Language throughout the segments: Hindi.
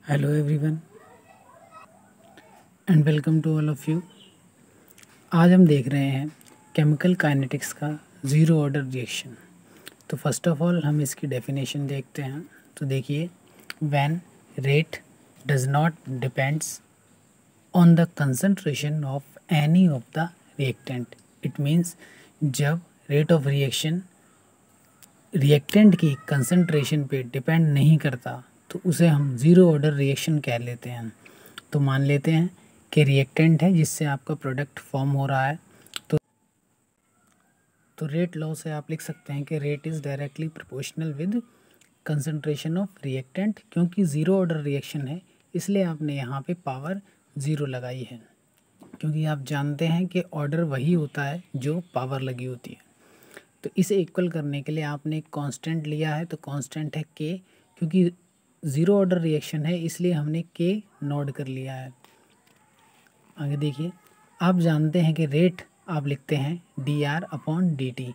Hello everyone and welcome to all of you. आज हम देख रहे हैं केमिकल काइनेटिक्स का ज़ीरो ऑर्डर रिएक्शन। तो फर्स्ट ऑफ ऑल हम इसकी डेफिनेशन देखते हैं। तो देखिए, when rate does not depends on the concentration of any of the reactant, it means जब रेट ऑफ रिएक्शन रिएक्टेंट की कंसंट्रेशन पे डिपेंड नहीं करता तो उसे हम ज़ीरो ऑर्डर रिएक्शन कह लेते हैं। तो मान लेते हैं कि रिएक्टेंट है जिससे आपका प्रोडक्ट फॉर्म हो रहा है। तो रेट लॉ से आप लिख सकते हैं कि rate is directly proportional with concentration of reactant. क्योंकि ज़ीरो ऑर्डर रिएक्शन है इसलिए आपने यहाँ पे पावर ज़ीरो लगाई है, क्योंकि आप जानते हैं कि ऑर्डर वही होता है जो पावर लगी होती है। तो इसे इक्वल करने के लिए आपने एक कांस्टेंट लिया है, तो कांस्टेंट है के। क्योंकि ज़ीरो ऑर्डर रिएक्शन है इसलिए हमने के नोट कर लिया है। आगे देखिए, आप जानते हैं कि रेट आप लिखते हैं D R upon D T.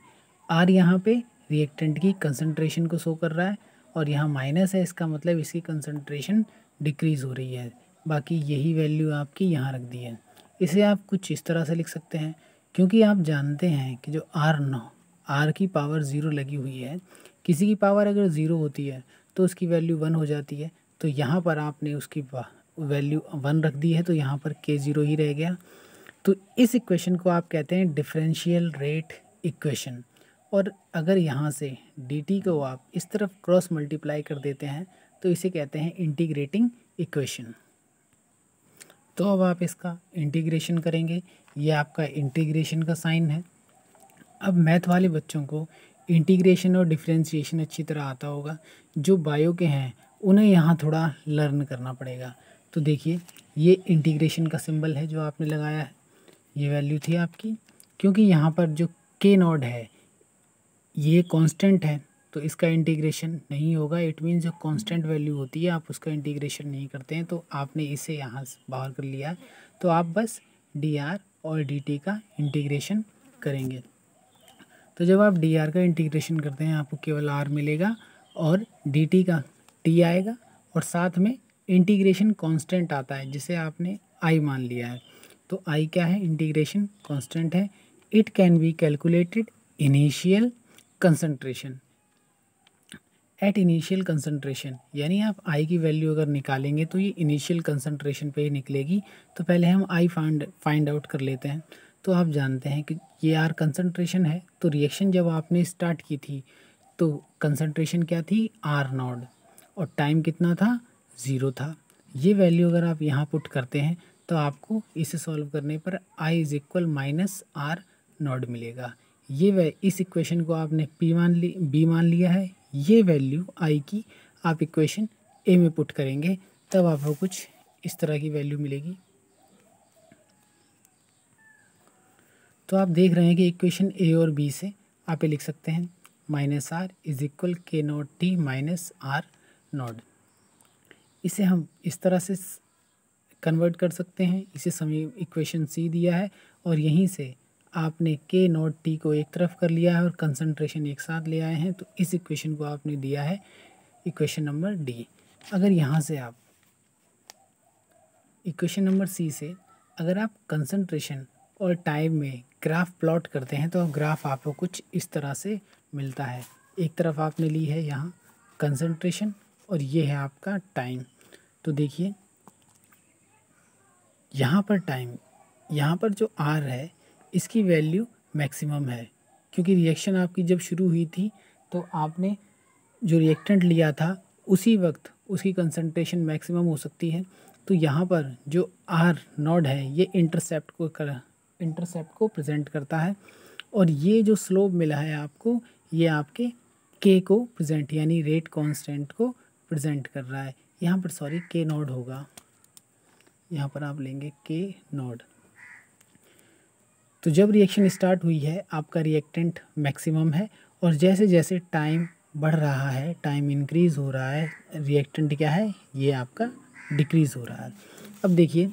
R यहाँ पे रिएक्टेंट की कंसंट्रेशन को शो कर रहा है और यहाँ माइनस है, इसका मतलब इसकी कंसंट्रेशन डिक्रीज़ हो रही है। बाकी यही वैल्यू आपकी यहाँ रख दी है। इसे आप कुछ इस तरह से लिख सकते हैं, क्योंकि आप जानते हैं कि जो आर की पावर ज़ीरो लगी हुई है, किसी की पावर अगर ज़ीरो होती है तो उसकी वैल्यू वन हो जाती है। तो यहाँ पर आपने उसकी वैल्यू वन रख दी है तो यहाँ पर के ज़ीरो ही रह गया। तो इस इक्वेशन को आप कहते हैं डिफरेंशियल रेट इक्वेशन। और अगर यहाँ से dt को आप इस तरफ क्रॉस मल्टीप्लाई कर देते हैं तो इसे कहते हैं इंटीग्रेटिंग इक्वेशन। तो अब आप इसका इंटीग्रेशन करेंगे, ये आपका इंटीग्रेशन का साइन है। अब मैथ वाले बच्चों को इंटीग्रेशन और डिफरेंशिएशन अच्छी तरह आता होगा, जो बायो के हैं उन्हें यहाँ थोड़ा लर्न करना पड़ेगा। तो देखिए, ये इंटीग्रेशन का सिंबल है जो आपने लगाया है, ये वैल्यू थी आपकी। क्योंकि यहाँ पर जो के नॉट है ये कांस्टेंट है तो इसका इंटीग्रेशन नहीं होगा। इट मीन्स जो कांस्टेंट वैल्यू होती है आप उसका इंटीग्रेशन नहीं करते हैं, तो आपने इसे यहाँ से बाहर कर लिया है। तो आप बस डी आर और डी टी का इंटीग्रेशन करेंगे। तो जब आप डी आर का इंटीग्रेशन करते हैं आपको केवल आर मिलेगा और डी टी का टी आएगा, और साथ में इंटीग्रेशन कांस्टेंट आता है जिसे आपने आई मान लिया है। तो आई क्या है? इंटीग्रेशन कांस्टेंट है। It can be calculated initial concentration at initial concentration, यानी आप आई की वैल्यू अगर निकालेंगे तो ये इनिशियल कंसंट्रेशन पे ही निकलेगी। तो पहले हम आई फाइंड आउट कर लेते हैं। तो आप जानते हैं कि ये आर कंसंट्रेशन है, तो रिएक्शन जब आपने स्टार्ट की थी तो कंसंट्रेशन क्या थी? आर नॉट, और टाइम कितना था? ज़ीरो था। ये वैल्यू अगर आप यहाँ पुट करते हैं तो आपको इसे सॉल्व करने पर I is equal minus R naught मिलेगा। इस इक्वेशन को आपने बी मान लिया है। ये वैल्यू आई की आप इक्वेशन ए में पुट करेंगे तब आपको कुछ इस तरह की वैल्यू मिलेगी। तो आप देख रहे हैं कि इक्वेशन ए और बी से आप ये लिख सकते हैं minus R is equal K naught T minus R naught. इसे हम इस तरह से कन्वर्ट कर सकते हैं। इसे समय इक्वेशन सी दिया है और यहीं से आपने के नॉट टी को एक तरफ कर लिया है और कंसंट्रेशन एक साथ ले आए हैं, तो इस इक्वेशन को आपने दिया है इक्वेशन नंबर डी। अगर यहाँ से आप इक्वेशन नंबर सी से अगर आप कंसंट्रेशन और टाइम में ग्राफ प्लॉट करते हैं तो ग्राफ आपको कुछ इस तरह से मिलता है। एक तरफ आपने ली है यहाँ कंसंट्रेशन और ये है आपका टाइम। तो देखिए, यहाँ पर टाइम, यहाँ पर जो आर है इसकी वैल्यू मैक्सिमम है, क्योंकि रिएक्शन आपकी जब शुरू हुई थी तो आपने जो रिएक्टेंट लिया था उसी वक्त उसकी कंसंट्रेशन मैक्सिमम हो सकती है। तो यहाँ पर जो आर नॉट है ये इंटरसेप्ट को प्रेजेंट करता है, और ये जो स्लोप मिला है आपको ये आपके के को प्रेजेंट यानी रेट कांस्टेंट को प्रेजेंट कर रहा है। यहाँ पर सॉरी के नॉट होगा, यहाँ पर आप लेंगे के नॉट। तो जब रिएक्शन स्टार्ट हुई है आपका रिएक्टेंट मैक्सिमम है, और जैसे जैसे टाइम बढ़ रहा है, टाइम इंक्रीज़ हो रहा है, रिएक्टेंट क्या है? ये आपका डिक्रीज़ हो रहा है। अब देखिए,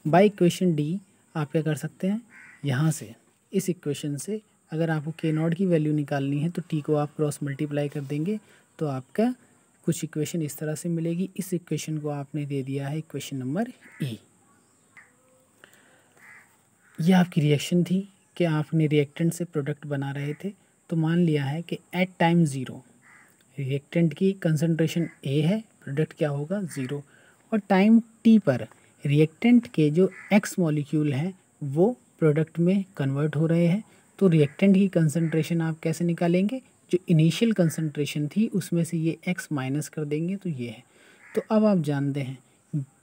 बाय इक्वेशन डी आप क्या कर सकते हैं? यहाँ से इस इक्वेशन से अगर आपको के नॉट की वैल्यू निकालनी है तो टी को आप क्रॉस मल्टीप्लाई कर देंगे तो आपका कुछ इक्वेशन इस तरह से मिलेगी। इस इक्वेशन को आपने दे दिया है इक्वेशन नंबर ई। यह आपकी रिएक्शन थी कि आपने रिएक्टेंट से प्रोडक्ट बना रहे थे। तो मान लिया है कि एट टाइम 0 रिएक्टेंट की कंसंट्रेशन ए है, प्रोडक्ट क्या होगा 0, और टाइम टी पर रिएक्टेंट के जो एक्स मॉलिक्यूल हैं वो प्रोडक्ट में कन्वर्ट हो रहे हैं। तो रिएक्टेंट की कंसंट्रेशन आप कैसे निकालेंगे, जो इनिशियल कंसंट्रेशन थी उसमें से ये एक्स माइनस कर देंगे तो ये है। तो अब आप जानते हैं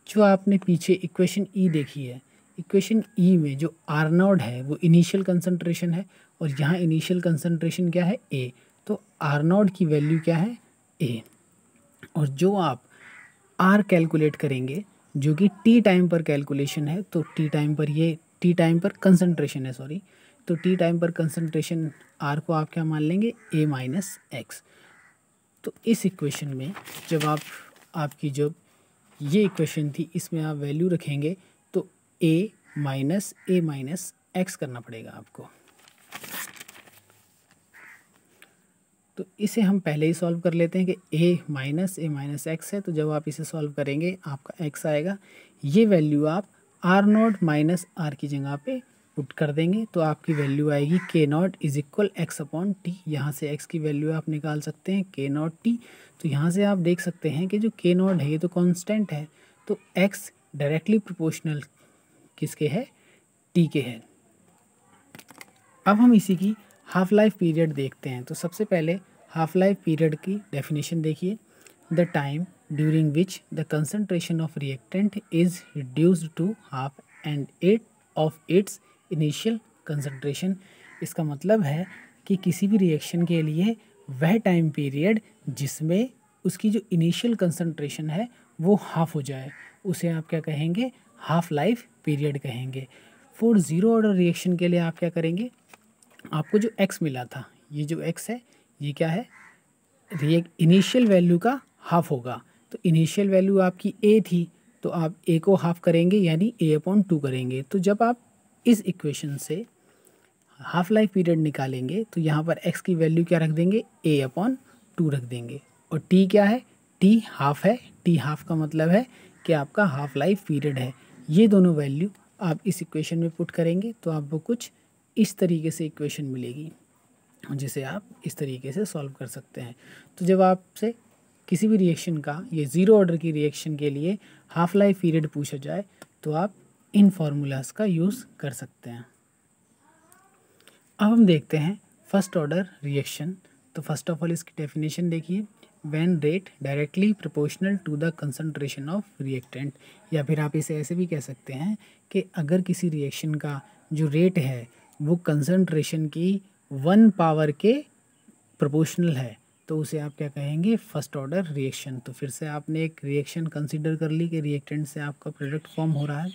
जो आपने पीछे इक्वेशन ई देखी है, इक्वेशन ई में जो आर नॉट है वो इनिशियल कंसंट्रेशन है और यहाँ इनिशियल कंसंट्रेशन क्या है ए। तो आर नॉट की वैल्यू क्या है ए, और जो आप आर कैलकुलेट करेंगे जो कि टी टाइम पर कैलकुलेशन है, तो टी टाइम पर ये टी टाइम पर कंसंट्रेशन है सॉरी, तो टी टाइम पर कंसंट्रेशन आर को आप क्या मान लेंगे ए माइनस एक्स। तो इस इक्वेशन में जब आपकी जो ये इक्वेशन थी इसमें आप वैल्यू रखेंगे तो ए माइनस एक्स करना पड़ेगा आपको। तो इसे हम पहले ही सॉल्व कर लेते हैं कि ए माइनस एक्स है, तो जब आप इसे सॉल्व करेंगे आपका एक्स आएगा। ये वैल्यू आप आर नॉट माइनस आर की जगह पे पुट कर देंगे तो आपकी वैल्यू आएगी के not is equal x upon T. यहाँ से एक्स की वैल्यू आप निकाल सकते हैं के नॉट टी। तो यहाँ से आप देख सकते हैं कि जो के नॉट है ये तो कांस्टेंट है, तो एक्स डायरेक्टली प्रोपोर्शनल किसके है टी के है। अब हम इसी की हाफ लाइफ पीरियड देखते हैं। तो सबसे पहले हाफ लाइफ पीरियड की डेफिनेशन देखिए, the time during which the concentration of reactant is reduced to half and it of its initial concentration. इसका मतलब है कि किसी भी रिएक्शन के लिए वह टाइम पीरियड जिसमें उसकी जो इनिशियल कंसंट्रेशन है वो हाफ हो जाए उसे आप क्या कहेंगे हाफ लाइफ पीरियड कहेंगे। फॉर ज़ीरो ऑर्डर रिएक्शन के लिए आप क्या करेंगे, आपको जो x मिला था ये जो x है ये क्या है इनिशियल वैल्यू का हाफ होगा। तो इनिशियल वैल्यू आपकी a थी तो आप a को हाफ करेंगे यानी a अपॉन 2 करेंगे। तो जब आप इस इक्वेशन से हाफ लाइफ पीरियड निकालेंगे तो यहाँ पर x की वैल्यू क्या रख देंगे a अपॉन 2 रख देंगे, और t क्या है t हाफ है। t हाफ का मतलब है कि आपका हाफ लाइफ पीरियड है। ये दोनों वैल्यू आप इस इक्वेशन में पुट करेंगे तो आपको कुछ इस तरीके से इक्वेशन मिलेगी जिसे आप इस तरीके से सॉल्व कर सकते हैं। तो जब आपसे किसी भी रिएक्शन का ये ज़ीरो ऑर्डर की रिएक्शन के लिए हाफ लाइफ पीरियड पूछा जाए तो आप इन फार्मूलाज का यूज़ कर सकते हैं। अब हम देखते हैं फर्स्ट ऑर्डर रिएक्शन। तो फर्स्ट ऑफ ऑल इसकी डेफिनेशन देखिए, when rate directly proportional to the concentration of reactant, या फिर आप इसे ऐसे भी कह सकते हैं कि अगर किसी रिएक्शन का जो रेट है वो कंसंट्रेशन की 1 पावर के प्रोपोर्शनल है तो उसे आप क्या कहेंगे फर्स्ट ऑर्डर रिएक्शन। तो फिर से आपने एक रिएक्शन कंसीडर कर ली कि रिएक्टेंट से आपका प्रोडक्ट फॉर्म हो रहा है,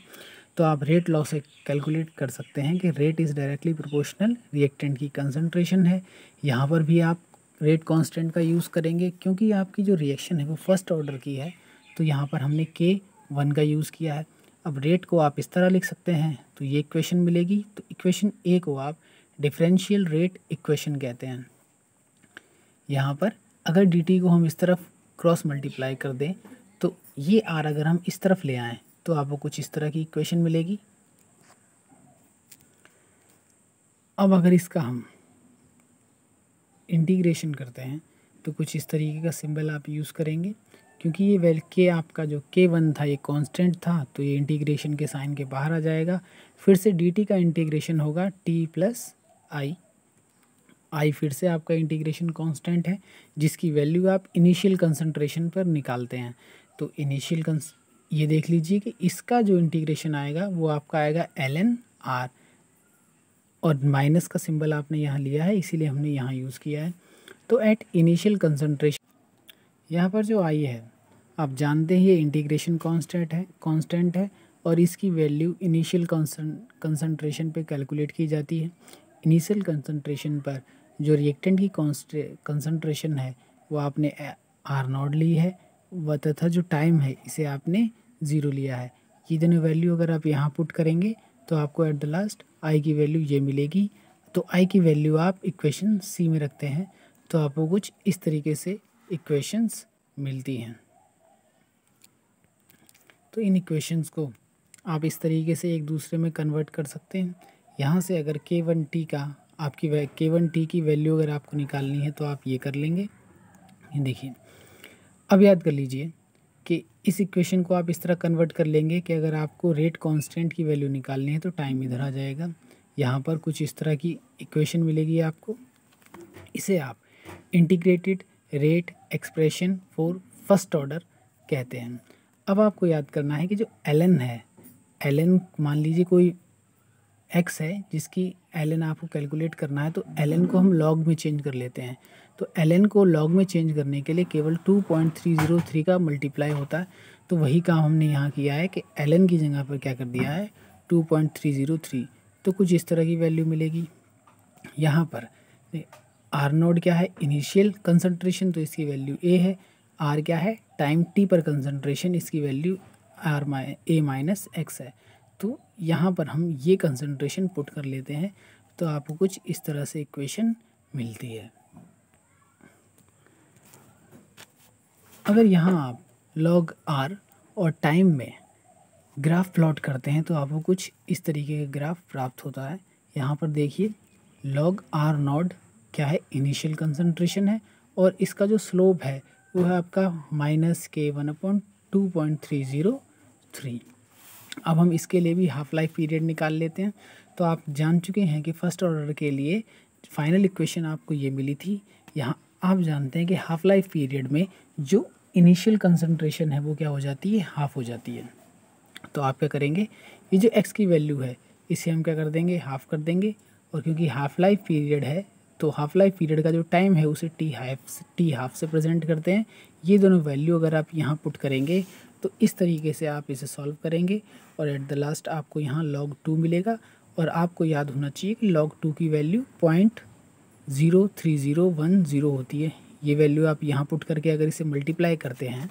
तो आप रेट लॉ से कैलकुलेट कर सकते हैं कि rate is directly proportional reactant की कंसंट्रेशन है। यहाँ पर भी आप रेट कांस्टेंट का यूज़ करेंगे क्योंकि आपकी जो रिएक्शन है वो फर्स्ट ऑर्डर की है, तो यहाँ पर हमने K1 का यूज़ किया है। अब रेट को आप इस तरह लिख सकते हैं तो ये इक्वेशन मिलेगी। तो इक्वेशन ए को आप डिफरेंशियल रेट इक्वेशन कहते हैं। यहाँ पर अगर dt को हम इस तरफ क्रॉस मल्टीप्लाई कर दें तो ये r अगर हम इस तरफ ले आएँ तो आपको कुछ इस तरह की इक्वेशन मिलेगी। अब अगर इसका हम इंटीग्रेशन करते हैं तो कुछ इस तरीके का सिंबल आप यूज़ करेंगे, क्योंकि ये के आपका जो K1 था ये कांस्टेंट था तो ये इंटीग्रेशन के साइन के बाहर आ जाएगा। फिर से dt का इंटीग्रेशन होगा t प्लस आई फिर से आपका इंटीग्रेशन कांस्टेंट है जिसकी वैल्यू आप इनिशियल कंसंट्रेशन पर निकालते हैं। तो इनिशियल ये देख लीजिए कि इसका जो इंटीग्रेशन आएगा वो आपका आएगा ln r, और माइनस का सिंबल आपने यहाँ लिया है इसीलिए हमने यहाँ यूज़ किया है। तो एट इनिशियल कंसंट्रेशन यहाँ पर जो आई है आप जानते हैं ये इंटीग्रेशन कांस्टेंट है और इसकी वैल्यू इनिशियल कंसंट्रेशन पे कैलकुलेट की जाती है। इनिशियल कंसंट्रेशन पर जो रिएक्टेंट की कंसंट्रेशन है वो आपने आर नॉट ली है व तथा जो टाइम है इसे आपने 0 लिया है। ये दोनों वैल्यू अगर आप यहाँ पुट करेंगे तो आपको एट द लास्ट आई की वैल्यू ये मिलेगी। तो आई की वैल्यू आप इक्वेशन सी में रखते हैं तो आपको कुछ इस तरीके से इक्वेशंस मिलती हैं। तो इन इक्वेशंस को आप इस तरीके से एक दूसरे में कन्वर्ट कर सकते हैं। यहाँ से अगर K1T का आपकी K1T की वैल्यू अगर आपको निकालनी है तो आप ये कर लेंगे। ये देखिए, अब याद कर लीजिए कि इस इक्वेशन को आप इस तरह कन्वर्ट कर लेंगे कि अगर आपको रेट कांस्टेंट की वैल्यू निकालनी है तो टाइम इधर आ जाएगा। यहाँ पर कुछ इस तरह की इक्वेशन मिलेगी आपको। इसे आप integrated rate expression for first order कहते हैं। अब आपको याद करना है कि जो ln है, ln मान लीजिए कोई x है जिसकी ln आपको कैलकुलेट करना है, तो ln को हम लॉग में चेंज कर लेते हैं। तो ln को लॉग में चेंज करने के लिए केवल 2.303 का मल्टीप्लाई होता है। तो वही काम हमने यहाँ किया है कि ln की जगह पर क्या कर दिया है 2.303। तो कुछ इस तरह की वैल्यू मिलेगी। यहाँ पर आर नोड क्या है, इनिशियल कंसंट्रेशन, तो इसकी वैल्यू ए है। आर क्या है, टाइम टी पर कंसंट्रेशन, इसकी वैल्यू ए माइनस एक्स है। तो यहाँ पर हम ये कंसंट्रेशन पुट कर लेते हैं तो आपको कुछ इस तरह से इक्वेशन मिलती है। अगर यहाँ आप लॉग आर और टाइम में ग्राफ प्लॉट करते हैं तो आपको कुछ इस तरीके का ग्राफ प्राप्त होता है। यहाँ पर देखिए, लॉग आर नॉट क्या है, इनिशियल कंसंट्रेशन है, और इसका जो स्लोप है वो है आपका -K1/2.303। अब हम इसके लिए भी हाफ लाइफ पीरियड निकाल लेते हैं। तो आप जान चुके हैं कि फर्स्ट ऑर्डर के लिए फाइनल इक्वेशन आपको ये मिली थी। यहाँ आप जानते हैं कि हाफ लाइफ पीरियड में जो इनिशियल कंसंट्रेशन है वो क्या हो जाती है, हाफ हो जाती है। तो आप क्या करेंगे, ये जो x की वैल्यू है इसे हम क्या कर देंगे, हाफ कर देंगे। और क्योंकि हाफ लाइफ पीरियड है तो हाफ लाइफ पीरियड का जो टाइम है उसे टी हाफ से प्रेजेंट करते हैं। ये दोनों वैल्यू अगर आप यहाँ पुट करेंगे तो इस तरीके से आप इसे सॉल्व करेंगे और एट द लास्ट आपको यहाँ log 2 मिलेगा। और आपको याद होना चाहिए कि log 2 की वैल्यू 0.03010 होती है। ये वैल्यू आप यहाँ पुट करके अगर इसे मल्टीप्लाई करते हैं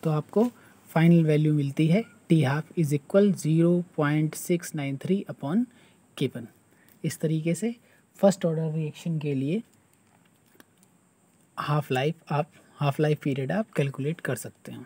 तो आपको फाइनल वैल्यू मिलती है T half is equal 0.693/K1। इस तरीके से फर्स्ट ऑर्डर रिएक्शन के लिए हाफ लाइफ पीरियड आप कैलकुलेट कर सकते हैं।